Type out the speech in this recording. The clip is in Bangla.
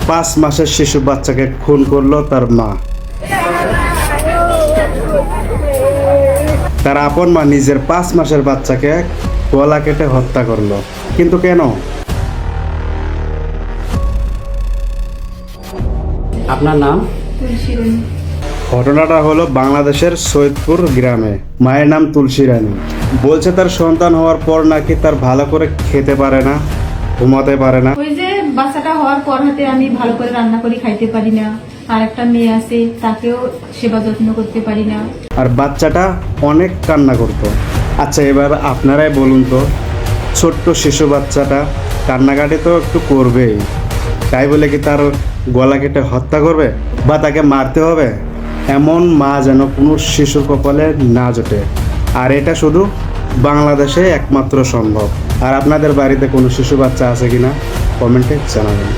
5 মাসের শিশু বাচ্চাকে খুন করলো তার মা। তার আপন মা নিজের 5 মাসের বাচ্চাকে গলা কেটে হত্যা করলো, কিন্তু কেন? আপনার নাম? ঘটনাটা হলো বাংলাদেশের সৈয়দপুর গ্রামে। মায়ের নাম তুলসী রানী। বলছে তার সন্তান হওয়ার পর নাকি তার ভালো করে খেতে পারে না, ঘুমাতে পারে না। ওই যে বাচ্চাটা হওয়ার পর হাতে আমি ভালো করে রান্না করে খাইতে পারি না, আর একটা মেয়ে আছে তাকেও সেবা যত্ন করতে পারি না। আর বাচ্চাটা অনেক কান্না করতো। আচ্ছা, এবার আপনারাই বলুন তো, ছোট্ট শিশু বাচ্চাটা কান্নাকাটি তো একটু করবেই, তাই বলে কি তার গলা কেটে হত্যা করবে বা তাকে মারতে হবে? এমন মা যেন কোনো শিশুর কপালে না জোটে। আর এটা শুধু বাংলাদেশে একমাত্র সম্ভব। আর আপনাদের বাড়িতে কোনো শিশু বাচ্চা আছে কিনা কমেন্টে জানাবেন।